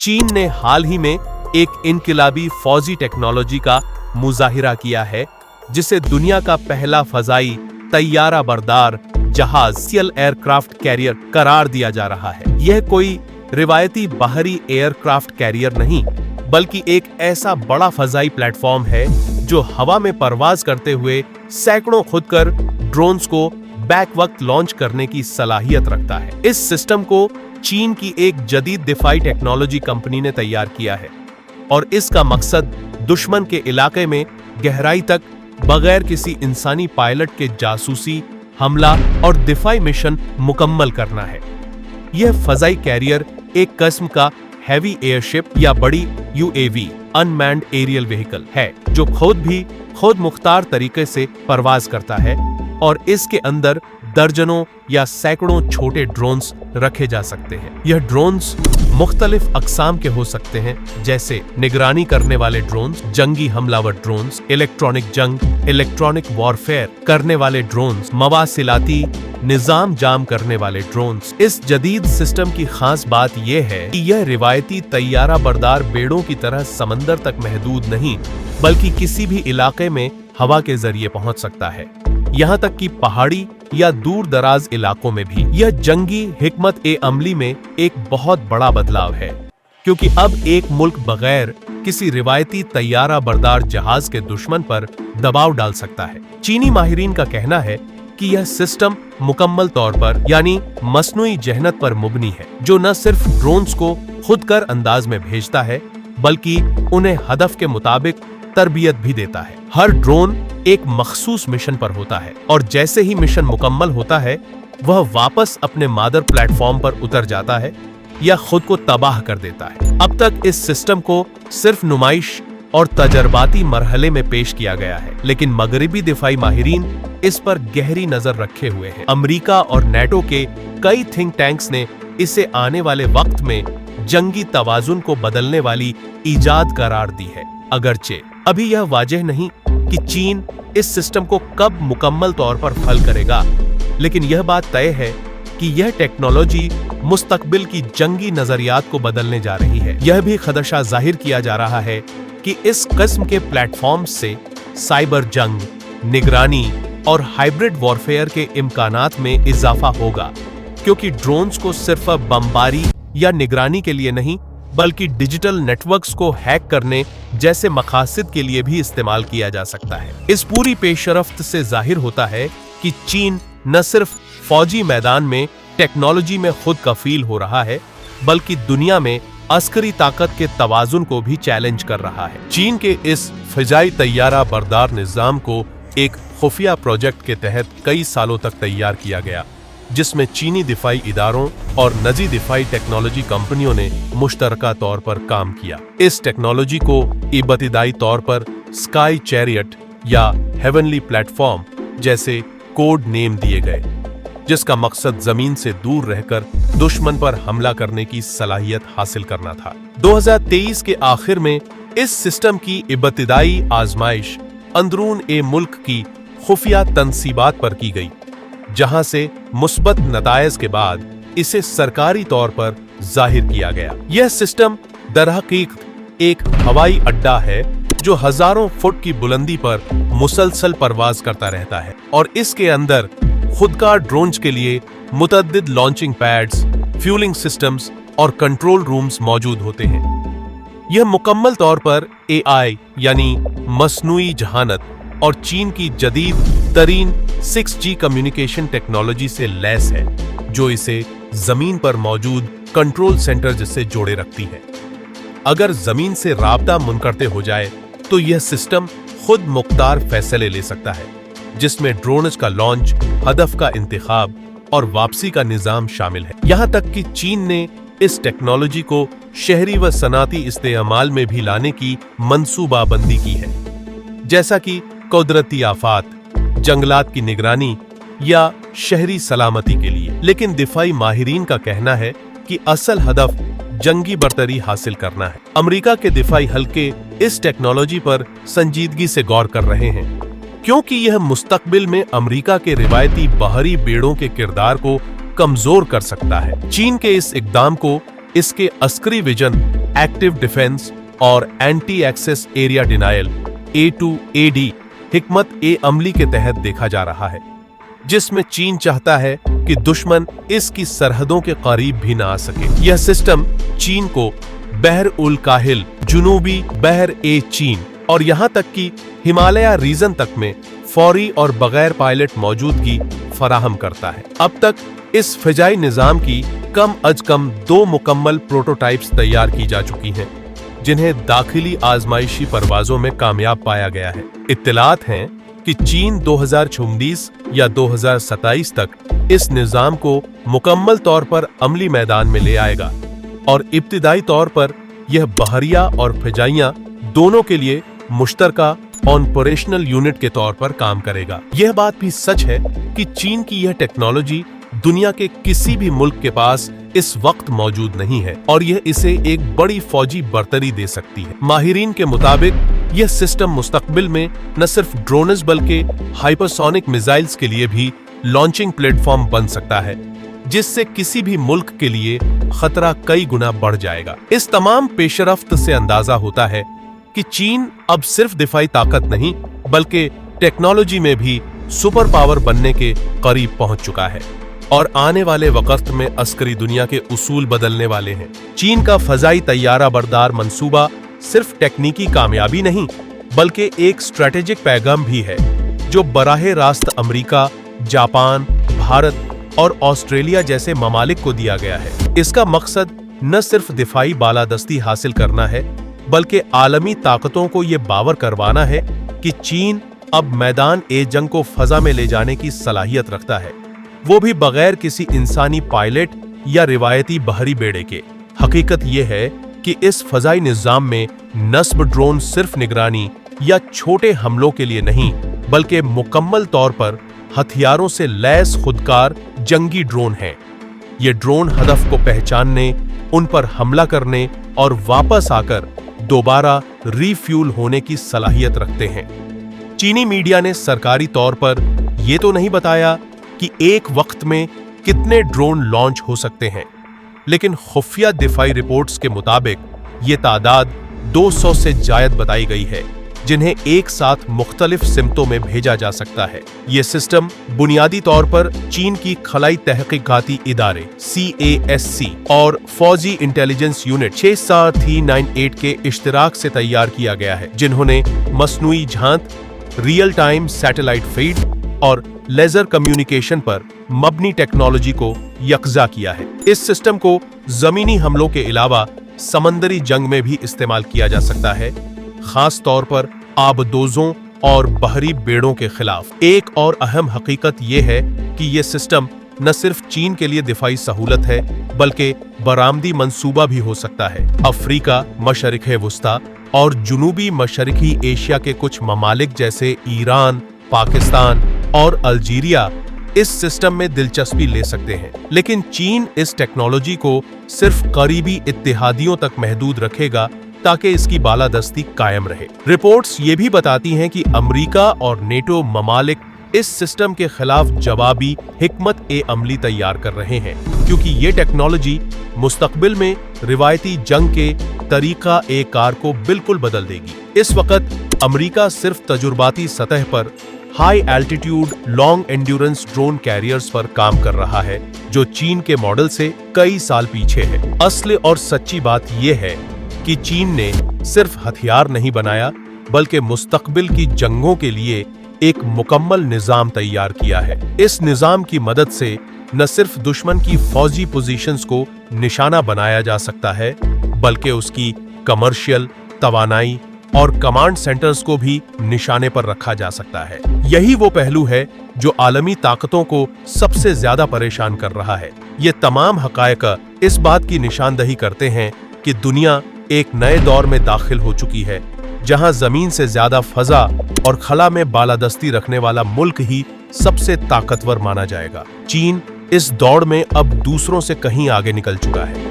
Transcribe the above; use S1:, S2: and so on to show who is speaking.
S1: चीन ने हाल ही में एक इनकलाबी फौजी टेक्नोलॉजी का मुजाहिरा किया है, जिसे दुनिया का पहला फजाई तैयारा बरदार जहाज सीएल एयरक्राफ्ट कैरियर करार दिया जा रहा है। यह कोई रिवायती बाहरी एयरक्राफ्ट कैरियर नहीं, बल्कि एक ऐसा बड़ा फजाई प्लेटफॉर्म है जो हवा में परवाज करते हुए सैकड़ों खुदकर ड्रोन्स को बैक वक्त लॉन्च करने की सलाहियत रखता है। इस सिस्टम को चीन की एक जदीद दिफाई टेक्नोलॉजी कंपनी ने तैयार किया है और इसका मकसद दुश्मन के इलाके में गहराई तक बगैर किसी इंसानी पायलट के जासूसी हमला और दिफाई मिशन मुकम्मल करना है। यह फजाई कैरियर एक किस्म का हैवी एयरशिप या बड़ी यूएवी अनमैन्ड एरियल व्हीकल है, जो खुद मुख्तार तरीके से परवाज करता है और इसके अंदर दर्जनों या सैकड़ों छोटे ड्रोन्स रखे जा सकते हैं। यह ड्रोन्स मुख्तलिफ अक़साम के हो सकते हैं, जैसे निगरानी करने वाले ड्रोन्स, जंगी हमलावर ड्रोन्स, इलेक्ट्रॉनिक वॉरफेयर करने वाले ड्रोन्स, मवासिलाती निजाम जाम करने वाले ड्रोन्स। इस जदीद सिस्टम की खास बात यह है कि यह रिवायती तैयारा बरदार बेड़ों की तरह समंदर तक महदूद नहीं, बल्कि किसी भी इलाके में हवा के जरिए पहुंच सकता है, यहाँ तक कि पहाड़ी या दूर दराज इलाकों में भी। यह जंगी हिकमत ए अमली में एक बहुत बड़ा बदलाव है, क्योंकि अब एक मुल्क बगैर किसी रिवायती तैयारा बरदार जहाज के दुश्मन पर दबाव डाल सकता है। चीनी माहिरीन का कहना है कि यह सिस्टम मुकम्मल तौर पर यानी मसनूई जहनत पर मुबनी है, जो न सिर्फ ड्रोन्स को खुदकर अंदाज में भेजता है, बल्कि उन्हें हदफ के मुताबिक तरबियत भी देता है। हर ड्रोन एक मखसूस मिशन पर होता है और जैसे ही मिशन मुकम्मल होता है, वह वापस अपने मादर प्लेटफॉर्म पर उतर जाता है या खुद को तबाह कर देता है। अब तक इस सिस्टम को सिर्फ नुमाइश और तजर्बाती मरहले में पेश किया गया है, लेकिन मगरिबी दिफाई माहिरीन इस पर गहरी नजर रखे हुए हैं। अमेरिका और नेटो के कई थिंक टैंक्स ने इसे आने वाले वक्त में जंगी तवाजुन को बदलने वाली ईजाद करार दी है। अगरचे अभी यह वाजह नहीं कि चीन इस सिस्टम को कब मुकम्मल तौर पर फल करेगा, लेकिन यह बात तय है कि यह टेक्नोलॉजी मुस्तकबिल की जंगी नजरियात को बदलने जा रही है। यह भी खदशा जाहिर किया जा रहा है कि इस किस्म के प्लेटफॉर्म से साइबर जंग, निगरानी और हाइब्रिड वॉरफेयर के इम्कानात में इजाफा होगा, क्योंकि ड्रोन्स को सिर्फ बमबारी या निगरानी के लिए नहीं, बल्कि डिजिटल नेटवर्क्स को हैक करने जैसे मकासद के लिए भी इस्तेमाल किया जा सकता है। इस पूरी पेशरफ्त से जाहिर होता है कि चीन न सिर्फ फौजी मैदान में टेक्नोलॉजी में खुद कफील हो रहा है, बल्कि दुनिया में अस्करी ताकत के तवाजुन को भी चैलेंज कर रहा है। चीन के इस फिजाई तैयारा बरदार निजाम को एक खुफिया प्रोजेक्ट के तहत कई सालों तक तैयार किया गया, जिसमें चीनी दिफाई इदारों और नजी दिफाई टेक्नोलॉजी कंपनियों ने मुश्तरका तौर पर काम किया। इस टेक्नोलॉजी को इब्तदाई तौर पर स्काई चैरियट या हेवनली प्लेटफॉर्म जैसे कोड नेम दिए गए, जिसका मकसद जमीन से दूर रहकर दुश्मन पर हमला करने की सलाहियत हासिल करना था। 2023 के आखिर में इस सिस्टम की इब्तदाई आजमाइश अंदरून ए मुल्क की खुफिया तनसीबात पर की गई, जहां से मुस्बत नतायज के बाद इसे सरकारी तौर पर जाहिर किया गया। यह सिस्टम दरहकीक एक हवाई अड्डा है जो हजारों फुट की बुलंदी पर मुसलसल परवाज करता रहता है और इसके अंदर खुदकार ड्रोन्स के लिए मुतअद्दिद लॉन्चिंग पैड्स, फ्यूलिंग सिस्टम्स और कंट्रोल रूम्स मौजूद होते हैं। यह मुकम्मल तौर पर एआई यानी मसनूई जहानत और चीन की जदीद तरीन 6G कम्युनिकेशन टेक्नोलॉजी से लैस है, जो इसे जमीन पर मौजूद कंट्रोल सेंटर से जोड़े रखती है। अगर जमीन से राब्ता मुनकते हो जाए तो यह सिस्टम खुद मुख्तार फैसले ले सकता है, जिसमें ड्रोन्स का लॉन्च, हदफ का इंतखाब और वापसी का निजाम शामिल है। यहाँ तक कि चीन ने इस टेक्नोलॉजी को शहरी व सनाती इस्तेमाल में भी लाने की मंसूबाबंदी की है, जैसा कि कुदरती आफात, जंगलात की निगरानी या शहरी सलामती के लिए। लेकिन दिफाई माहिरीन का कहना है कि असल हदफ जंगी बरतरी हासिल करना है। अमेरिका के दिफाई हल्के इस टेक्नोलॉजी पर संजीदगी से गौर कर रहे हैं, क्योंकि यह मुस्तकबिल में अमेरिका के रिवायती बाहरी बेड़ों के किरदार को कमजोर कर सकता है। चीन के इस इकदाम को इसके अस्करी विजन एक्टिव डिफेंस और anti access area denial A2AD हिकमत ए अमली के तहत देखा जा रहा है, जिसमें चीन चाहता है कि दुश्मन इसकी सरहदों के करीब भी ना आ सके। यह सिस्टम चीन को बहर उल काहिल, जुनूबी बहर ए चीन और यहां तक कि हिमालय रीजन तक में फौरी और बगैर पायलट मौजूदगी फराहम करता है। अब तक इस फिजाई निजाम की कम अज कम 2 मुकम्मल प्रोटोटाइप्स तैयार की जा चुकी हैं, जिन्हें दाखिली आजमाइशी परवाजों में कामयाब पाया गया है। इत्तलात हैं कि चीन 2026 या 2027 तक इस निजाम को मुकम्मल तौर पर अमली मैदान में ले आएगा और इब्तिदाई तौर पर यह बहरिया और फिजाइया दोनों के लिए मुश्तरका ऑपरेशनल यूनिट के तौर पर काम करेगा। यह बात भी सच है कि चीन की यह टेक्नोलॉजी दुनिया के किसी भी मुल्क के पास इस वक्त मौजूद नहीं है और यह इसे एक बड़ी फौजी बर्तरी दे सकती है। माहिरीन के मुताबिक यह सिस्टम मुस्तकबिल में न सिर्फ ड्रोन्स बल्कि हाइपरसोनिक मिसाइल्स के लिए भी लॉन्चिंग प्लेटफॉर्म बन सकता है, जिससे किसी भी मुल्क के लिए खतरा कई गुना बढ़ जाएगा। इस तमाम पेशरफ्त से अंदाजा होता है कि चीन अब सिर्फ दिफाई ताकत नहीं बल्कि टेक्नोलॉजी में भी सुपर पावर बनने के करीब पहुंच चुका है और आने वाले वक्त में अस्करी दुनिया के उसूल बदलने वाले हैं। चीन का फजाई तैयारा बरदार मंसूबा सिर्फ टेक्निकी कामयाबी नहीं बल्कि एक स्ट्रेटेजिक पैगाम भी है, जो बराह रास्त अमेरिका, जापान, भारत और ऑस्ट्रेलिया जैसे ममालिक को दिया गया है। इसका मकसद न सिर्फ दिफाई बालादस्ती हासिल करना है बल्कि आलमी ताकतों को ये बावर करवाना है कि चीन अब मैदान ए जंग को फजा में ले जाने की सलाहियत रखता है, वो भी बगैर किसी इंसानी पायलट या रिवायती बहरी बेड़े के। हकीकत यह है कि इस फजाई निजाम में नस्ब ड्रोन सिर्फ निगरानी या छोटे हमलों के लिए नहीं बल्कि मुकम्मल तौर पर हथियारों से लैस खुदकार जंगी ड्रोन हैं। ये ड्रोन हदफ को पहचानने, उन पर हमला करने और वापस आकर दोबारा रीफ्यूल होने की सलाहियत रखते हैं। चीनी मीडिया ने सरकारी तौर पर यह तो नहीं बताया कि एक वक्त में कितने ड्रोन लॉन्च हो सकते हैं, लेकिन खुफिया दिफाई रिपोर्ट्स के मुताबिक ये तादाद 200 से जायद बताई गई है, जिन्हें एक साथ मुख्तलिफ सिमतों में भेजा जा सकता है। ये सिस्टम बुनियादी तौर पर चीन की खलाई तहकीकाती इदारे CASC और फौजी इंटेलिजेंस यूनिट 64398 के इश्तिराक से तैयार किया गया है, जिन्होंने मसनूई झांत, रियल टाइम सैटेलाइट फीड और लेजर कम्युनिकेशन पर मबनी टेक्नोलॉजी को यकजा किया है। इस सिस्टम को जमीनी हमलों के अलावा समंदरी जंग में भी इस्तेमाल किया जा सकता है, खास तौर पर आबदोजों और बहरी बेड़ों के खिलाफ। एक और अहम हकीकत यह है कि यह सिस्टम न सिर्फ चीन के लिए दिफाई सहूलत है बल्कि बरामदी मंसूबा भी हो सकता है। अफ्रीका, मशरिक़ वुस्ता और जुनूबी मशरिकी एशिया के कुछ ममालिक जैसे ईरान, पाकिस्तान और अल्जीरिया इस सिस्टम में दिलचस्पी ले सकते हैं, लेकिन चीन इस टेक्नोलॉजी को सिर्फ करीबी इत्तेहादियों तक महदूद रखेगा ताकि इसकी बालादस्ती कायम रहे। रिपोर्ट्स ये भी बताती हैं कि अमेरिका और नेटो ममालिक इस सिस्टम के खिलाफ जवाबी हिकमत ए अमली तैयार कर रहे हैं, क्योंकि ये टेक्नोलॉजी मुस्तकबिल में रिवायती जंग के तरीका ए कार को बिल्कुल बदल देगी। इस वक्त अमेरिका सिर्फ तजुर्बाती सतह पर high altitude long endurance drone carriers पर काम कर रहा है, जो चीन के मॉडल से कई साल पीछे है। असली और सच्ची बात यह है कि चीन ने सिर्फ हथियार नहीं बनाया बल्कि मुस्तकबिल की जंगों के लिए एक मुकम्मल निजाम तैयार किया है। इस निजाम की मदद से न सिर्फ दुश्मन की फौजी पोजीशंस को निशाना बनाया जा सकता है बल्कि उसकी कमर्शियल, तवानाई और कमांड सेंटर्स को भी निशाने पर रखा जा सकता है। यही वो पहलू है जो आलमी ताकतों को सबसे ज्यादा परेशान कर रहा है। ये तमाम हकायक इस बात की निशानदही करते हैं कि दुनिया एक नए दौर में दाखिल हो चुकी है, जहां जमीन से ज्यादा फजा और खला में बालादस्ती रखने वाला मुल्क ही सबसे ताकतवर माना जाएगा। चीन इस दौड़ में अब दूसरों से कहीं आगे निकल चुका है।